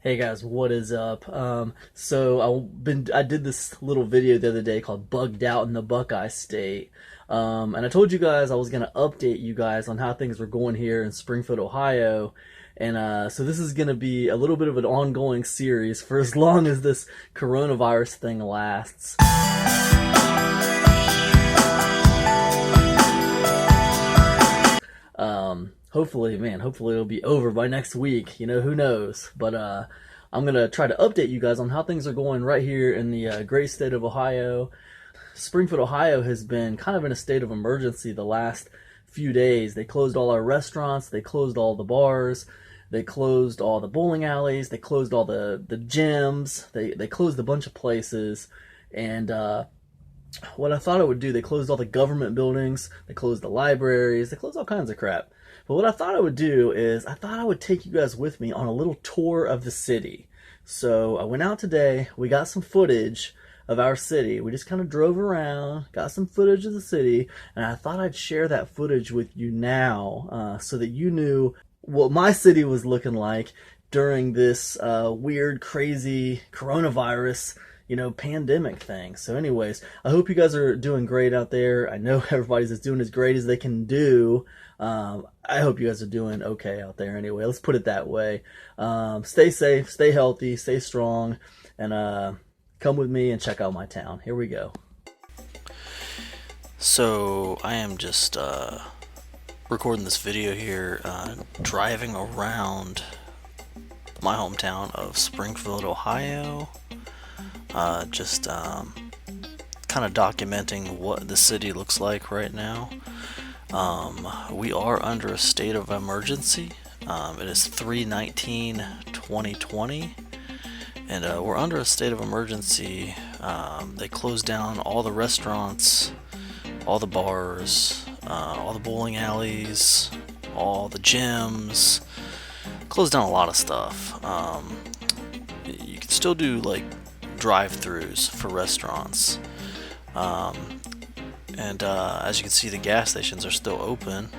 Hey guys, what is up? I did this little video the other day called "Bugged Out in the Buckeye State," and I told you guys I was gonna update you guys on how things were going here in Springfield, Ohio, and so this is gonna be a little bit of an ongoing series for as long as this coronavirus thing lasts. Hopefully it'll be over by next week. You know, who knows? But I'm gonna try to update you guys on how things are going right here in the great state of Ohio. Springfield, Ohio has been kind of in a state of emergency the last few days. They closed all our restaurants, they closed all the bars, they closed all the bowling alleys, they closed all the gyms, they closed a bunch of places, and what I thought it would do, they closed all the government buildings, they closed the libraries, they closed all kinds of crap. But what I thought I would do is, I thought I would take you guys with me on a little tour of the city. So I went out today, we got some footage of our city. We just kind of drove around, got some footage of the city, and I thought I'd share that footage with you now so that you knew what my city was looking like during this weird, crazy coronavirus pandemic thing. So anyways, I hope you guys are doing great out there. I know everybody's just doing as great as they can do. I hope you guys are doing okay out there anyway. Let's put it that way. Stay safe, stay healthy, stay strong, and come with me and check out my town. Here we go. So I am just recording this video here, driving around my hometown of Springfield, Ohio. Just kind of documenting what the city looks like right now. We are under a state of emergency. It is 3/19/2020, and we're under a state of emergency. They closed down all the restaurants, all the bars, all the bowling alleys, all the gyms. Closed down a lot of stuff. You can still do like drive-throughs for restaurants, and as you can see, the gas stations are still open.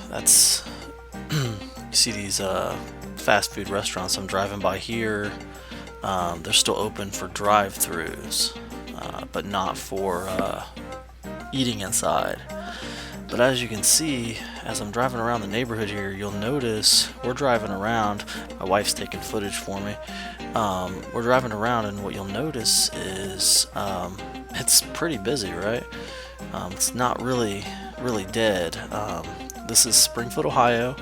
That's you see these fast food restaurants I'm driving by here. They're still open for drive-throughs, but not for eating inside. But as you can see, as I'm driving around the neighborhood here, you'll notice we're driving around. My wife's taking footage for me. We're driving around, and what you'll notice is it's pretty busy, right? It's not really dead. This is Springfield, Ohio.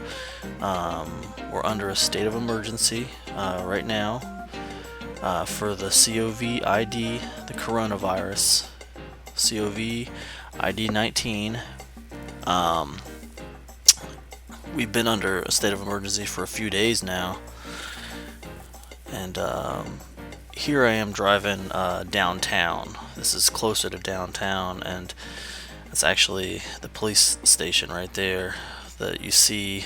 We're under a state of emergency right now for the COVID, the coronavirus, COVID 19. We've been under a state of emergency for a few days now, and here I am driving downtown. This is closer to downtown, and it's actually the police station right there that you see.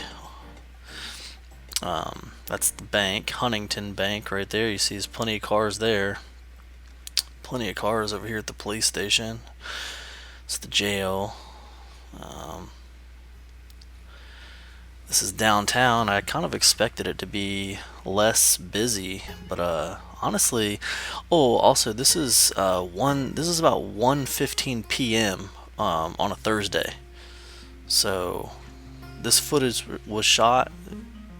That's the bank, Huntington Bank, right there. You see there's plenty of cars there. Plenty of cars over here at the police station. It's the jail. This is downtown. I kind of expected it to be less busy, but honestly, also this is about 1:15 p.m. On a Thursday. So this footage was shot.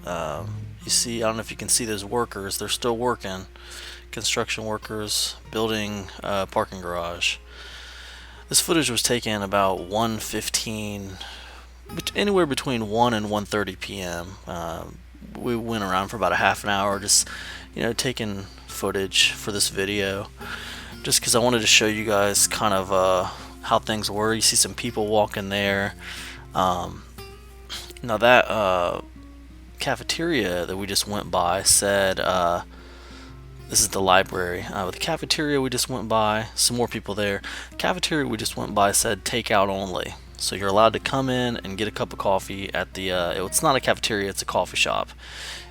You see, I don't know if you can see those workers. They're still working. Construction workers building a parking garage. This footage was taken about 1:15, anywhere between 1 and 1:30 p.m. We went around for about a half an hour, just taking footage for this video, just because I wanted to show you guys kind of how things were. You see some people walking there. Now that cafeteria that we just went by said, this is the library. With the cafeteria we just went by, some more people there. The cafeteria we just went by said takeout only. So you're allowed to come in and get a cup of coffee at the, it's not a cafeteria, it's a coffee shop.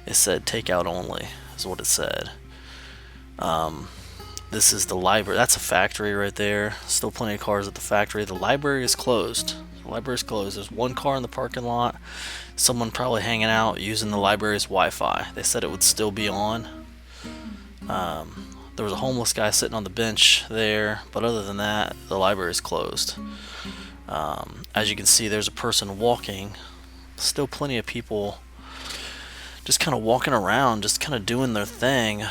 It said takeout only, is what it said. This is the library. That's a factory right there. Still plenty of cars at the factory. The library is closed. The library's closed. There's one car in the parking lot. Someone probably hanging out using the library's Wi-Fi. They said it would still be on. There was a homeless guy sitting on the bench there, but other than that, the library is closed. As you can see, there's a person walking. Still plenty of people just kind of walking around, just kind of doing their thing.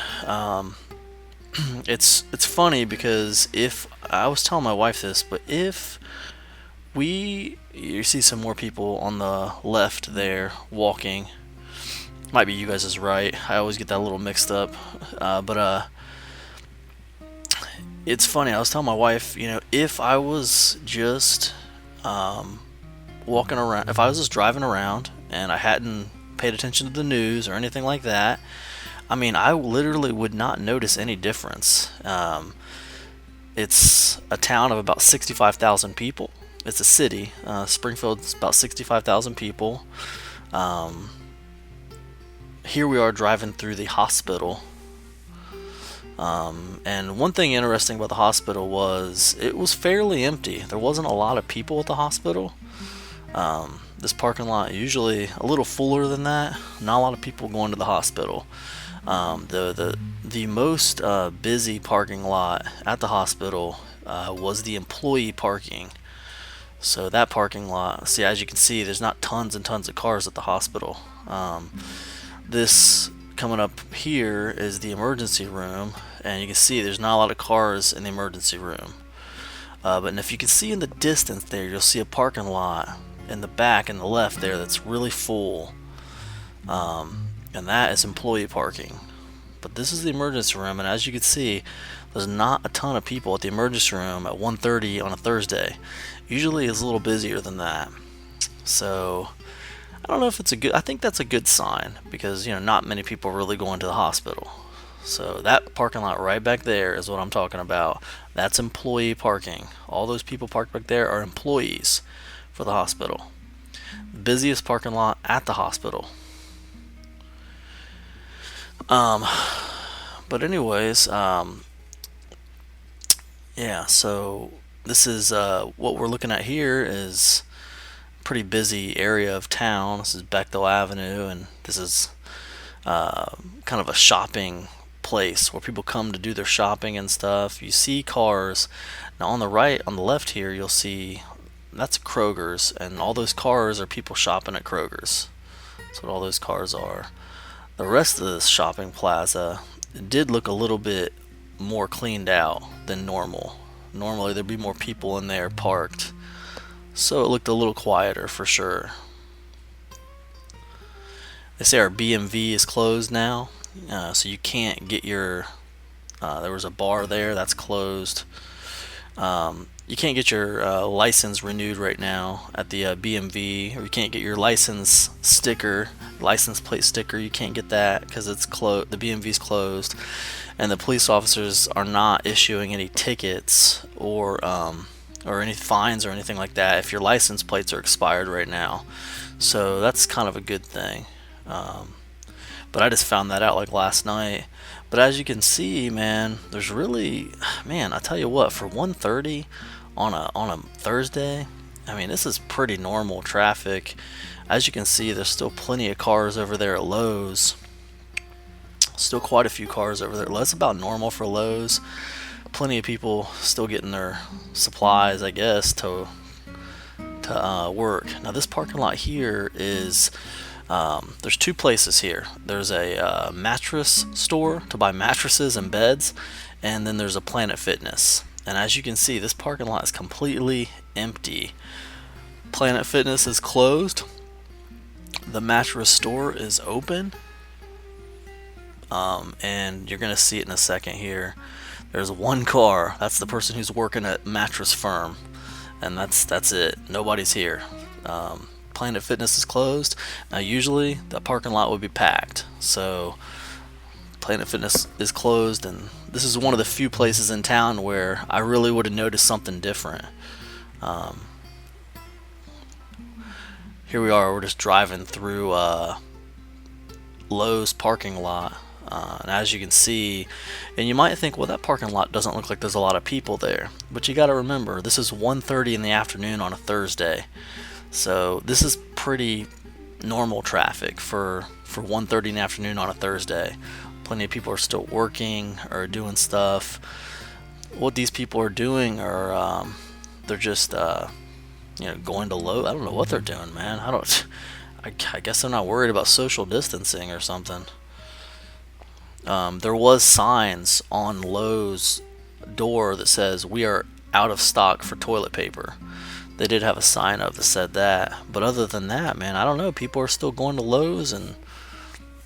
It's funny because if I was telling my wife this, but if you see some more people on the left there walking. Might be you guys is right. I always get that a little mixed up. But it's funny. I was telling my wife, if I was just walking around, if I was just driving around and I hadn't paid attention to the news or anything like that, I mean, I literally would not notice any difference. It's a town of about 65,000 people. It's a city. Springfield's about 65,000 people. Here we are driving through the hospital. And one thing interesting about the hospital was it was fairly empty. There wasn't a lot of people at the hospital. This parking lot usually a little fuller than that. Not a lot of people going to the hospital. The most busy parking lot at the hospital was the employee parking. So that parking lot, see, as you can see, there's not tons and tons of cars at the hospital. This coming up here is the emergency room, and you can see there's not a lot of cars in the emergency room. But if you can see in the distance there, you'll see a parking lot in the back and the left there that's really full. And that is employee parking. But this is the emergency room, and as you can see, there's not a ton of people at the emergency room at 1:30 on a Thursday. Usually it's a little busier than that. So I don't know if it's a good, I think that's a good sign because not many people really going to the hospital. So that parking lot right back there is what I'm talking about. That's employee parking. All those people parked back there are employees for the hospital. The busiest parking lot at the hospital. But anyways, yeah, so this is what we're looking at here is a pretty busy area of town. This is Bechtel Avenue, and this is kind of a shopping place where people come to do their shopping and stuff. You see cars. Now on the right, on the left here, you'll see that's Kroger's, and all those cars are people shopping at Kroger's. That's what all those cars are. The rest of this shopping plaza did look a little bit more cleaned out than normal. Normally there'd be more people in there parked, so it looked a little quieter for sure. They say our BMV is closed now, so you can't get your there was a bar there that's closed. You can't get your license renewed right now at the BMV, or you can't get your license plate sticker. You can't get that because it's closed. The BMV's closed, and the police officers are not issuing any tickets or any fines or anything like that if your license plates are expired right now. So that's kind of a good thing. But I just found that out like last night. But as you can see, man, there's really, I tell you what, for 1:30 on a Thursday, I mean, this is pretty normal traffic. As you can see, there's still plenty of cars over there at Lowe's. Still quite a few cars over there. That's about normal for Lowe's. Plenty of people still getting their supplies, I guess, to work. Now this parking lot here is there's two places here. There's a mattress store to buy mattresses and beds, and then there's a Planet Fitness. And as you can see, this parking lot is completely empty. Planet Fitness is closed. The mattress store is open. And you're gonna see it in a second here. There's one car. That's the person who's working at Mattress Firm, and that's it. Nobody's here. Planet Fitness is closed. Now usually the parking lot would be packed, so Planet Fitness is closed, and this is one of the few places in town where I really would have noticed something different. Here we are, we're just driving through Lowe's parking lot. And as you can see, and you might think, well, that parking lot doesn't look like there's a lot of people there. But you got to remember, this is 1:30 in the afternoon on a Thursday. So this is pretty normal traffic for 1:30 in the afternoon on a Thursday. Plenty of people are still working or doing stuff. What these people are doing are they're just going to low. I don't know what they're doing, man. I guess they're not worried about social distancing or something. There was signs on Lowe's door that says we are out of stock for toilet paper. They did have a sign up that said that, but other than that, man, I don't know. People are still going to Lowe's and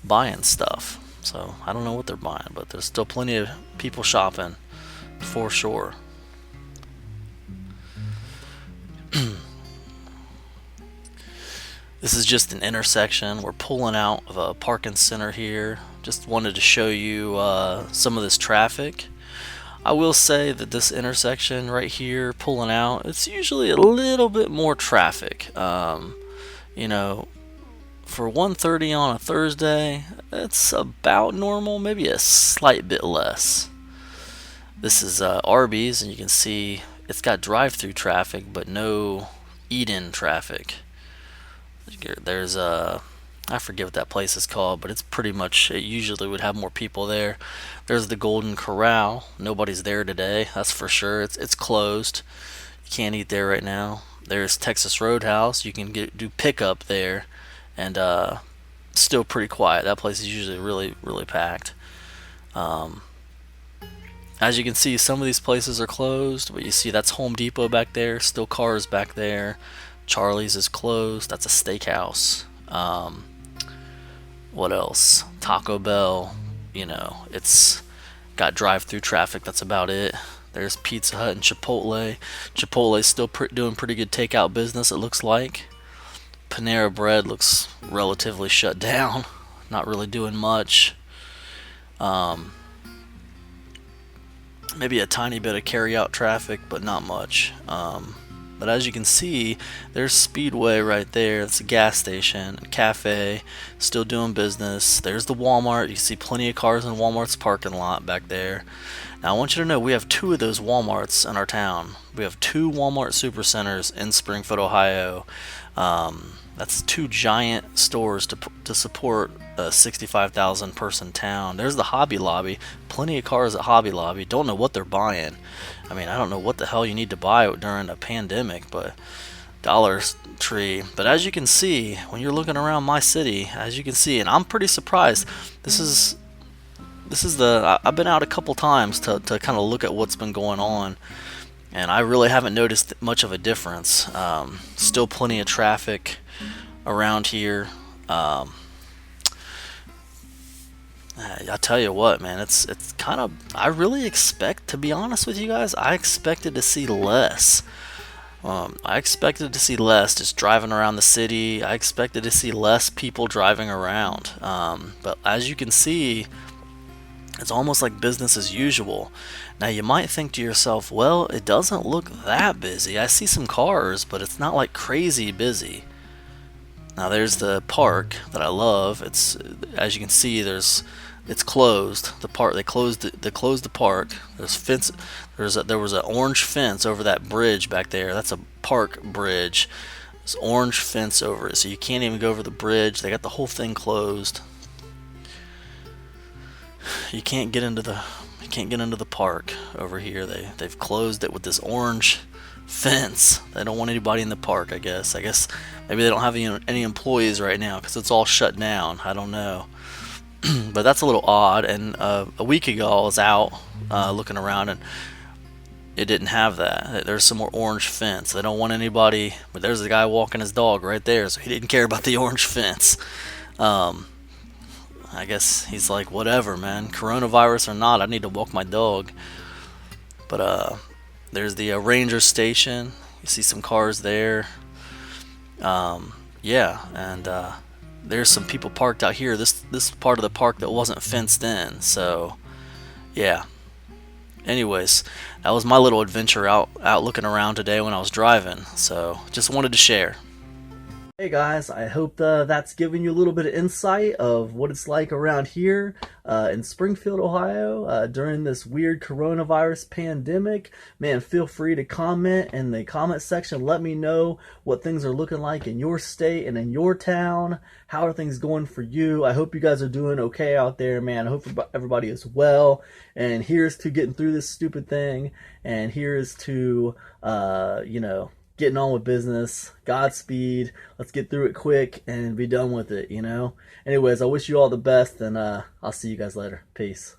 buying stuff. So I don't know what they're buying, but there's still plenty of people shopping for sure. This is just an intersection. We're pulling out of a parking center here. Just wanted to show you some of this traffic. I will say that this intersection right here, pulling out, it's usually a little bit more traffic. You know, for 1:30 on a Thursday, it's about normal, maybe a slight bit less. This is Arby's, and you can see it's got drive-through traffic, but no eat-in traffic. There's I forget what that place is called, but it's pretty much, it usually would have more people there. There's the Golden Corral. Nobody's there today, that's for sure. It's closed. You can't eat there right now. There's Texas Roadhouse. You can do pickup there, and still pretty quiet. That place is usually really, really packed. As you can see, some of these places are closed, but you see that's Home Depot back there. Still cars back there. Charlie's is closed. That's a steakhouse. What else? Taco Bell. It's got drive-through traffic. That's about it. There's Pizza Hut and Chipotle. Chipotle's still doing pretty good takeout business, it looks like. Panera Bread looks relatively shut down. Not really doing much. Maybe a tiny bit of carry-out traffic, but not much. But as you can see, there's Speedway right there. It's a gas station, a cafe, still doing business. There's the Walmart. You see plenty of cars in Walmart's parking lot back there. Now I want you to know we have 2 of those Walmarts in our town. We have 2 Walmart Supercenters in Springfield, Ohio. That's 2 giant stores to support a 65,000 person town. There's the Hobby Lobby. Plenty of cars at Hobby Lobby. Don't know what they're buying. I mean, I don't know what the hell you need to buy during a pandemic, but Dollar Tree. But as you can see, when you're looking around my city, as you can see, and I'm pretty surprised. This is I've been out a couple times to kind of look at what's been going on, and I really haven't noticed much of a difference. Still plenty of traffic around here. I tell you what, man, it's kind of, I really expect, to be honest with you guys, I expected to see less. I expected to see less just driving around the city. I expected to see less people driving around. But as you can see, it's almost like business as usual. Now you might think to yourself, well, it doesn't look that busy. I see some cars, but it's not like crazy busy. Now there's the park that I love. It's, as you can see, it's closed. They closed the park. There's fence. There was an orange fence over that bridge back there. That's a park bridge. There's orange fence over it, so you can't even go over the bridge. They got the whole thing closed. You can't get into the park over here. They've closed it with this orange fence. They don't want anybody in the park, I guess. Maybe they don't have any employees right now because it's all shut down. I don't know. But that's a little odd. And a week ago I was out looking around, and it didn't have that. There's some more orange fence. They don't want anybody, but there's a guy walking his dog right there, so he didn't care about the orange fence. I guess he's like, whatever, man, coronavirus or not, I need to walk my dog. But there's the ranger station. You see some cars there. Yeah, and there's some people parked out here. This part of the park that wasn't fenced in. So yeah, anyways, that was my little adventure out looking around today when I was driving. So just wanted to share. Hey guys, I hope that's giving you a little bit of insight of what it's like around here in Springfield, Ohio during this weird coronavirus pandemic. Man, feel free to comment in the comment section. Let me know what things are looking like in your state and in your town. How are things going for you? I hope you guys are doing okay out there, man. I hope everybody is well. And here's to getting through this stupid thing. And here's to, getting on with business. Godspeed. Let's get through it quick and be done with it, you know? Anyways, I wish you all the best, and I'll see you guys later. Peace.